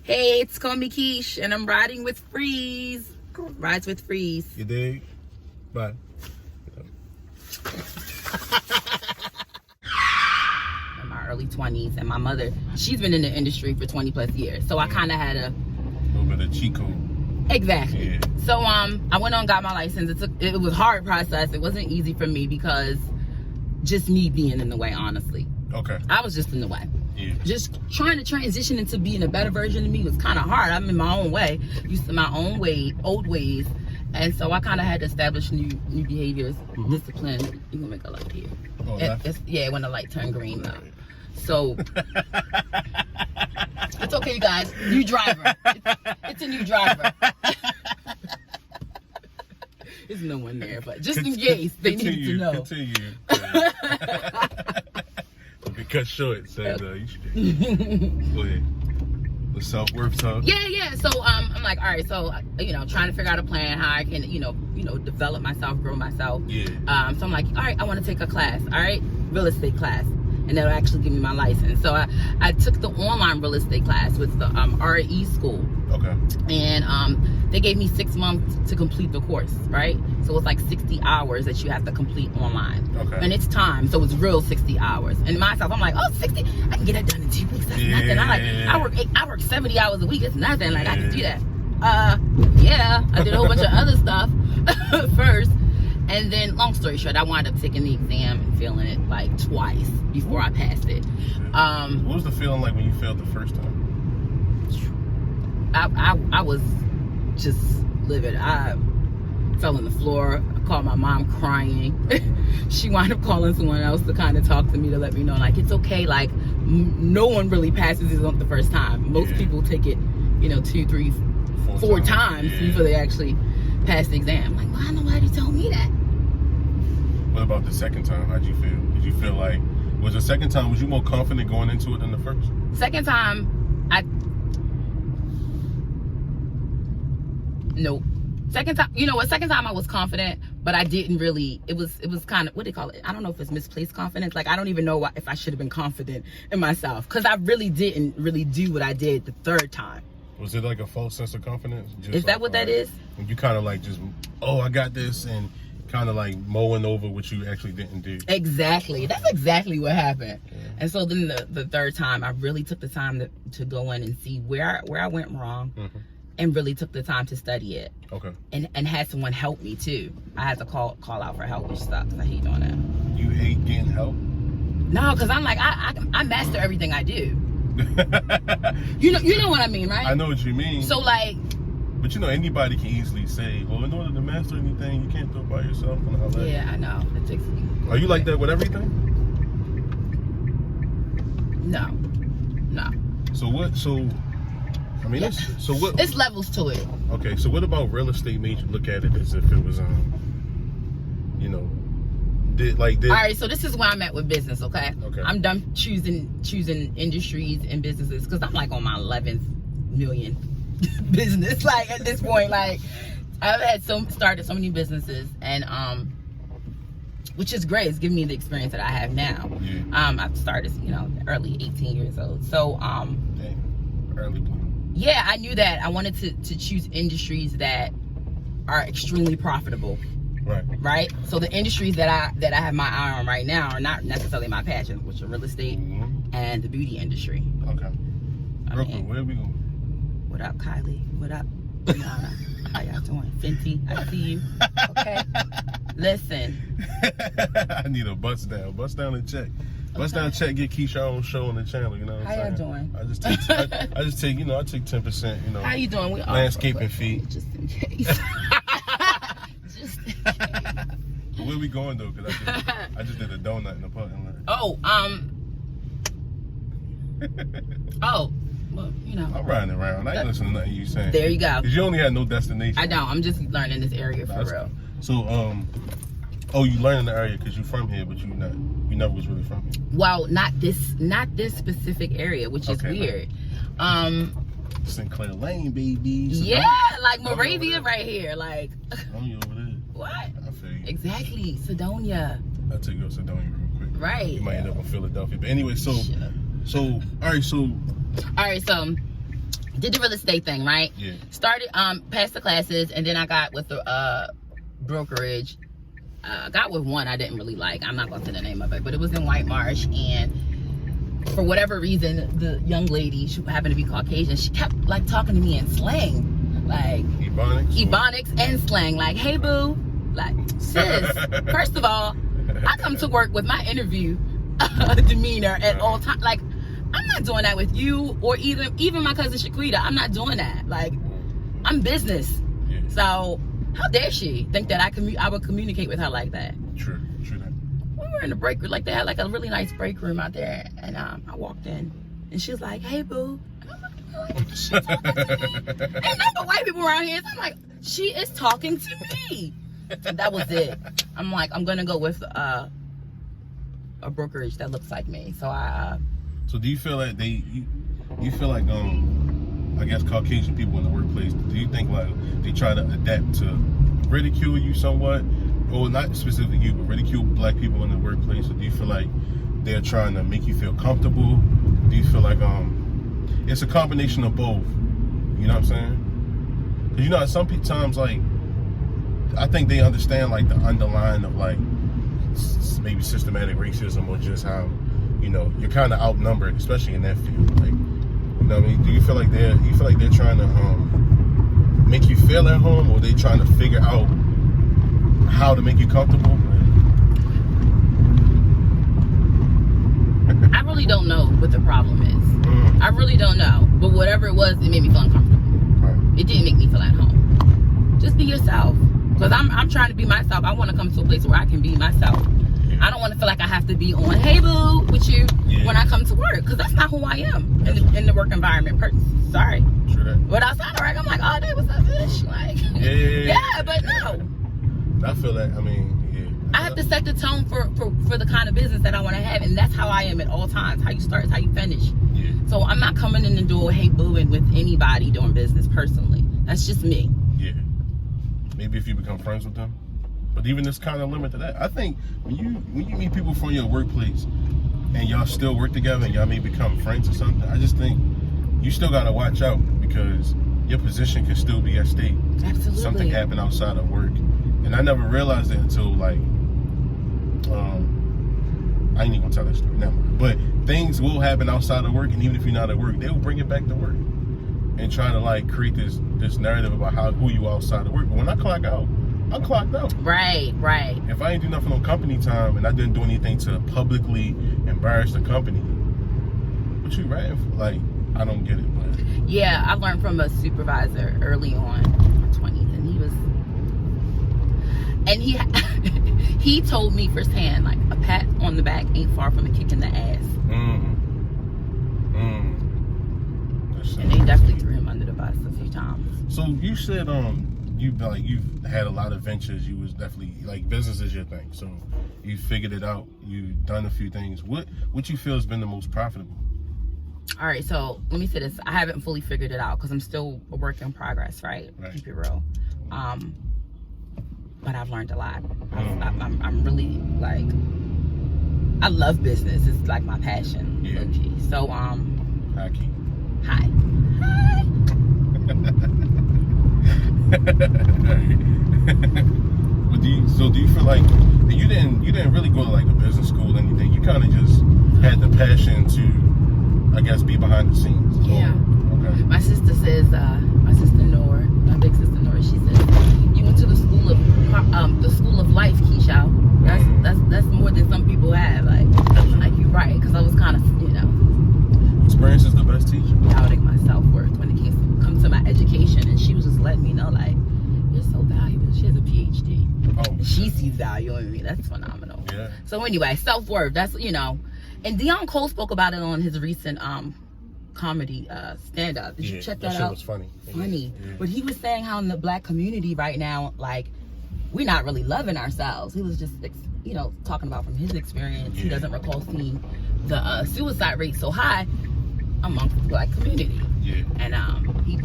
Hey, it's Callmequeche, and I'm riding with Freeze. Rides with Freeze. You dig? Bye. In my early 20s, and my mother, she's been in the industry for 20 plus years. So I kind of had a little bit of cheat code. Exactly. Yeah. So I went on, got my license. It was a hard process. It wasn't easy for me because just me being in the way, honestly. Okay. I was just in the way. Yeah. Just trying to transition into being a better version of me was kind of hard. I'm in my own way, used to my own way, old ways. And so I kind of had to establish new behaviors, discipline. You can make a light here. Oh, yeah, when the light turned green now. So it's okay, you guys. New driver. It's a new driver. There's no one there, but just in case they need to know. Continue. Be cut short, so you should go ahead. The self-worth talk. Yeah. So I'm like, all right. So trying to figure out a plan how I can develop myself, grow myself. Yeah. So I'm like, all right, I want to take a class. All right, real estate class, and that'll actually give me my license. So I took the online real estate class with the RE school. Okay. And they gave me 6 months to complete the course, right? So it's like 60 hours that you have to complete online. Okay. And it's time, so it's real 60 hours. And myself, I'm like, oh, 60, I can get that done in 2 weeks. That's nothing. I work 70 hours a week. It's nothing. Like, I can do that. Yeah, I did a whole bunch of other stuff first. And then, long story short, I wound up taking the exam and failing it like twice before I passed it. What was the feeling like when you failed the first time? I was just livid. I fell on the floor. I called my mom crying. She wound up calling someone else to kind of talk to me to let me know, like, it's okay. Like, no one really passes it on the first time. Most people take it, 2, 3, 4 times before they actually pass the exam. Like, why nobody told me that? What about the second time? How'd you feel? Did you feel like, was the second time, was you more confident going into it than the first? Second time, nope. Second time I was confident, but I didn't really, it was kind of, what do they call it? I don't know if it's misplaced confidence. Like, I don't even know if I should have been confident in myself, because I really didn't really do what I did the third time. Was it like a false sense of confidence? Is that what that is? You kind of like just, oh, I got this, and kind of like mowing over what you actually didn't do. Exactly. That's exactly what happened. Yeah. And so then the third time, I really took the time to go in and see where I went wrong. And really took the time to study it. Okay. And had someone help me too. I had to call out for help, which sucks. I hate doing that. You hate getting help? No, because I'm like, I master everything I do. you know what I mean, right? I know what you mean. So like, but anybody can easily say, well, in order to master anything, you can't do it by yourself and all that. Yeah, I know. It takes me. Are you like that with everything? No. It's levels to it. Okay, so what about real estate made you look at it as if it was, all right, so this is where I'm at with business, okay? I'm done choosing industries and businesses, because I'm like on my 11th million business. Like, at this point, like, I've started so many businesses, and which is great. It's giving me the experience that I have now. Yeah. I've started, early 18 years old. So early bloomer. Yeah, I knew that I wanted to choose industries that are extremely profitable. Right. So the industries that I have my eye on right now are not necessarily my passions, which are real estate and the beauty industry. Okay. Real quick, where are we going? What up, Kylie? What up, Brianna? How y'all doing? Fenty, I see you. Okay. Listen. I need a bust down and check. Bust down, check, get Queche On show on the channel. You know what I'm saying? How y'all doing? I just take, I take 10%. How you doing? We landscaping fee. Just in case. Just in case. Where we going though? Because I just did a donut in the parking lot. Well, I'm riding around. I ain't listening to nothing you saying. There you go. Because you only had no destination. I don't. I'm just learning this area for real. So, you learning the area because you from here, but you never was really from here. Well, not this specific area, which is weird. Sinclair Lane, baby. Yeah, like Moravia right here. Like, I'm you over there. What? I feel you. Exactly, Sedonia. I'll take you to Sedonia real quick. Right. You might end up in Philadelphia. But anyway, so Did the real estate thing, right? Yeah. Started passed the classes, and then I got with the brokerage. Got with one I didn't really like. I'm not gonna say the name of it, but it was in White Marsh, and for whatever reason, the young lady, she happened to be Caucasian, she kept like talking to me in slang, like Ebonics and slang, like, hey boo, like, sis, first of all, I come to work with my interview demeanor at all times. Like, I'm not doing that with you or even my cousin Shaquita. I'm not doing that. Like, I'm business. Yeah. So how dare she think that I would communicate with her like that? True that. We were in the break room, like they had like a really nice break room out there, and I walked in, and she was like, "Hey, boo." And I'm like, she talking to me? Ain't no white people around here. So I'm like, she is talking to me. And that was it. I'm like, I'm gonna go with a brokerage that looks like me. So So do you feel like you feel like I guess Caucasian people in the workplace, do you think like they try to adapt to ridicule you somewhat? Or not specifically you, but ridicule black people in the workplace? Or do you feel like they're trying to make you feel comfortable? Do you feel like it's a combination of both? You know what I'm saying? Because you know, at some times, like, I think they understand like the underlying of like maybe systematic racism, or just how, you know, you're kind of outnumbered, especially in that field. Like, you know what I mean? Do you feel like they're trying to make you feel at home, or they trying to figure out how to make you comfortable? I really don't know what the problem is. I really don't know. But whatever it was, it made me feel uncomfortable. Right. It didn't make me feel at home. Just be yourself. Because I'm trying to be myself. I want to come to a place where I can be myself. Yeah. I don't want to feel like I have to be on, hey boo, with you when I come to work. Because that's not who I am in the work environment. Sorry. True that. But outside of work, I'm like, oh, what's up, bitch? Like, yeah, but no. I feel that. I mean, yeah. I have to set the tone for the kind of business that I want to have, and that's how I am at all times. How you start is how you finish. Yeah. So I'm not coming in the door, hey booing with anybody doing business personally. That's just me. Yeah. Maybe if you become friends with them, but even this kind of limit to that. I think when you meet people from your workplace and y'all still work together and y'all may become friends or something, I just think you still gotta watch out, because your position could still be at stake. Absolutely. Something happened outside of work. And I never realized it until like, I ain't even gonna tell that story, never mind. But things will happen outside of work, and even if you're not at work, they'll bring it back to work and try to like create this narrative about who you are outside of work. But when I clock out, I'm clocked out. Right. If I ain't do nothing on company time and I didn't do anything to publicly embarrass the company, what you ratting for? Like, I don't get it. But yeah, I learned from a supervisor early on in my 20s, and he told me firsthand, like, a pat on the back ain't far from a kick in the ass. And they definitely threw him under the bus a few times. So you said you've had a lot of ventures. You was definitely like, business is your thing. So you figured it out. You've done a few things. What you feel has been the most profitable? All right, so let me say this. I haven't fully figured it out because I'm still a work in progress, right? Keep it real. But I've learned a lot. I'm really like, I love business. It's like my passion. Yeah. Low-key. So Hi, Key. Hi. But do you feel like you didn't really go to like a business school or anything? You kind of just had the passion to, I guess, be behind the scenes. Yeah. Okay. My sister says, my sister Nora, my big sister Nora, she says, you went to the school of life, Keisha. That's more than some people have. Like you're right, because I was kind of, experience is the best teacher. Doubting my self-worth when it comes to my education, and she was just letting me know, like, you're so valuable. She has a PhD. Oh, she sees value in me. That's phenomenal. Yeah. So anyway, self-worth. That's and Dion Cole spoke about it on his recent comedy stand-up. Did you check that out? Shit was funny. Funny. Yeah. But he was saying how in the black community right now, like, we're not really loving ourselves. He was just talking about from his experience. He doesn't recall seeing the suicide rate so high amongst the black community. Yeah. And he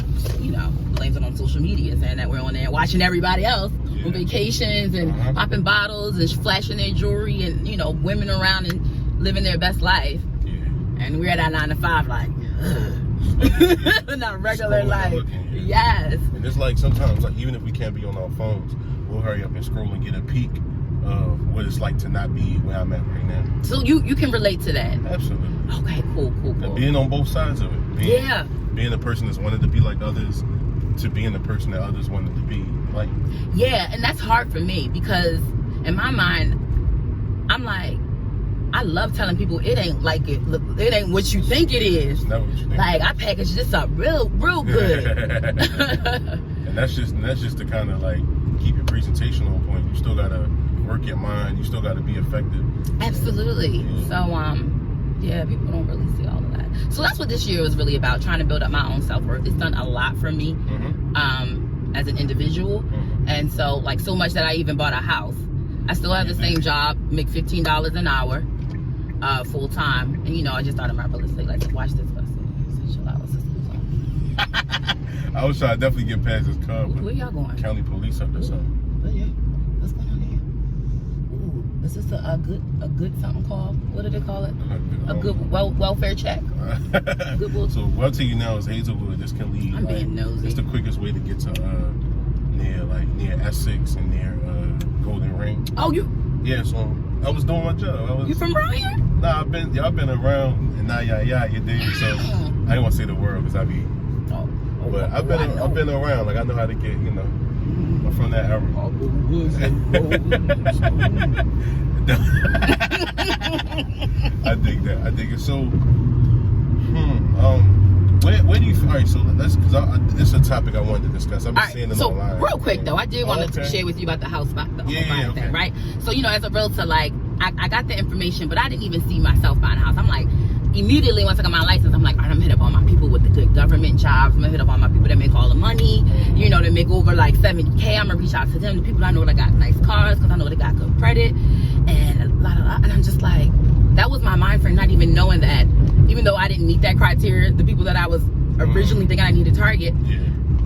blames it on social media, saying that we're on there watching everybody else on vacations and popping bottles and flashing their jewelry, and women around and living their best life. Yeah. And we're at our 9 to 5, like, ugh. Not regular Scrolling life. and looking, yeah. Yes. And it's like sometimes, like even if we can't be on our phones, we'll hurry up and scroll and get a peek of what it's like to not be where I'm at right now. So you can relate to that. Absolutely. Okay, cool. And being on both sides of it. Being a person that's wanted to be like others, to being the person that others wanted to be like. Yeah, and that's hard for me because in my mind, I'm like, I love telling people it ain't like it. Look, it ain't what you think it is. It's never what you think. Like I package this up real good. And that's just to kind of like keep your presentation on point. You still gotta work your mind. You still gotta be effective. Absolutely. Yeah. So yeah, people don't really see all of that. So that's what this year was really about, trying to build up my own self-worth. It's done a lot for me as an individual. And so like so much that I even bought a house. I still have the same job, make $15 an hour, full time. And you know, I just started my real estate. Like, watch this bus. I was trying to definitely get past this car. Where y'all going? County police up there, something. Yeah. What's going on here? Ooh, is this a good something called? What do they call it? A good welfare check. Good. So what I'll tell you now is Hazelwood. This can lead. I'm being nosy. It's the quickest way to get to near Essex and near Golden Ring. Oh, you? Yeah. So I was doing my job. You from around here? Nah, y'all been around and you dig. So I didn't want to say the word because I be. But I've been around. Like I know how to get, you know, I'm from that era. I dig that. I dig it. So, where do you? All right. So let's, because it's a topic I wanted to discuss. I've been seeing it online. So real quick though, I did want to share with you about the house thing, right? So you know, as a realtor, like I got the information, but I didn't even see myself buying a house. I'm like. Immediately once I got my license, I'm like, all right, I'm gonna hit up all my people with the good government jobs. I'm gonna hit up all my people that make all the money, you know, that make over like 70K. I'm gonna reach out to them, the people I know that got nice cars, because I know they got good credit, and and I'm just like, that was my mind frame, not even knowing that, even though I didn't meet that criteria, the people that I was originally thinking I needed to target,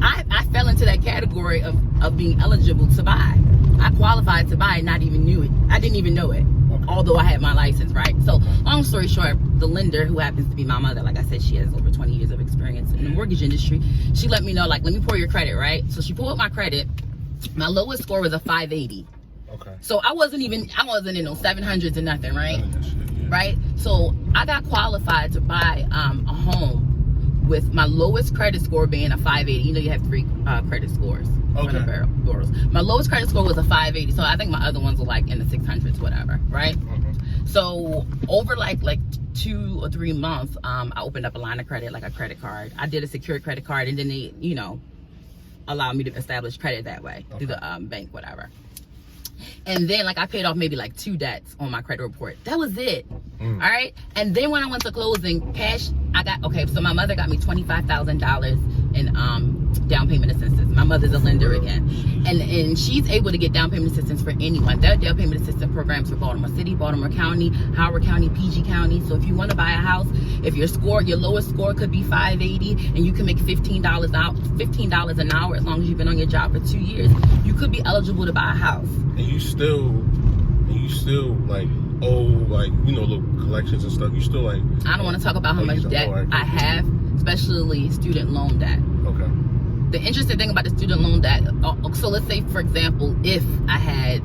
I fell into that category of being eligible to buy. I qualified to buy and not even knew it. I didn't even know it. Although I had my license, right? So long story short, the lender, who happens to be my mother, like I said, she has over 20 years of experience in the mortgage industry. She let me know, like, let me pour your credit, right? So she pulled my credit. My lowest score was a 580. Okay. So I wasn't in no 700s or nothing, right? Right? So I got qualified to buy a home with my lowest credit score being a 580. You know, you have 3 credit scores. Okay. My lowest credit score was a 580. So I think my other ones were like in the 600s, whatever, right? So over like 2 or 3 months, I opened up a line of credit, like a credit card. I did a secured credit card, and then they, you know, allowed me to establish credit that way through the bank, whatever. And then like I paid off maybe like 2 debts on my credit report. That was it. All right. And then when I went to closing, cash, so my mother got me $25,000 in down payment assistance. My mother's a lender again. And she's able to get down payment assistance for anyone. There are down payment assistance programs for Baltimore City, Baltimore County, Howard County, PG County. So if you want to buy a house, if your lowest score could be 580 and you can make $15 an hour as long as you've been on your job for 2 years, you could be eligible to buy a house. And you still like little collections and stuff. You still like. I don't want to talk about how much debt I have, especially student loan debt. Okay. The interesting thing about the student loan debt. So let's say, for example, if I had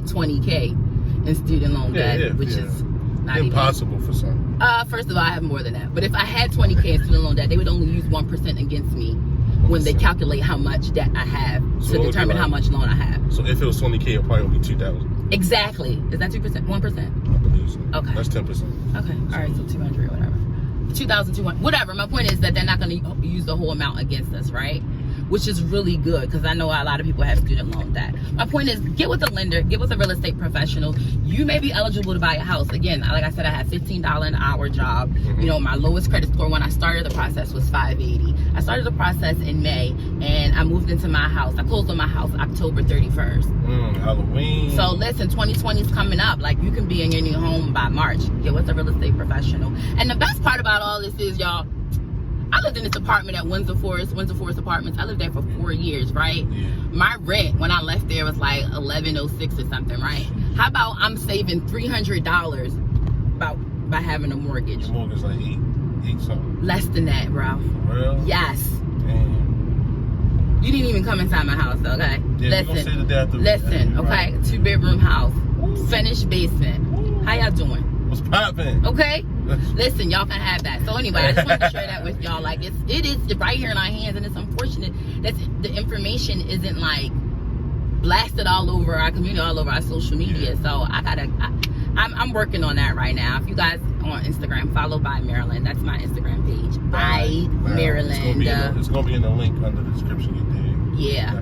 20K in student loan debt, which is not impossible for some. First of all, I have more than that. But if I had 20K in student loan debt, they would only use 1% against me when they calculate how much debt I have to determine how much loan I have. So if it was 20K, it'd probably only 2,000. Exactly. Is that 2%? 1%? I believe so. Okay. That's 10%. Okay. All right. So 200 or whatever. 2,200. Whatever. My point is that they're not going to use the whole amount against us, right? Which is really good because I know a lot of people have student loan debt. My point is, get with a lender, get with a real estate professional. You may be eligible to buy a house. Again, like I said, I had $15 an hour job. You know, my lowest credit score when I started the process was 580. I started the process in May and I moved into my house. I closed on my house October 31st. Halloween. So listen, 2020 is coming up. Like you can be in your new home by March. Get with a real estate professional. And the best part about all this is, y'all, I lived in this apartment at Windsor Forest Apartments. I lived there for 4 years, right? Yeah. My rent when I left there was like $11.06 or something, right? How about I'm saving $300 by having a mortgage? Your mortgage like $8. 8 something. Less than that, bro. For real? Yes. Damn. You didn't even come inside my house, okay? Yeah, Listen, okay? 2-bedroom house. Finished basement. How y'all doing? What's poppin'? Okay? Listen, y'all can have that. So anyway, I just wanted to share that with y'all. Like, it is right here in our hands, and it's unfortunate that the information isn't like blasted all over our community, all over our social media. So I'm working on that right now. If you guys on Instagram, follow by Maryland. That's my Instagram page. By Maryland. It's gonna be in the link under the description you did. Yeah.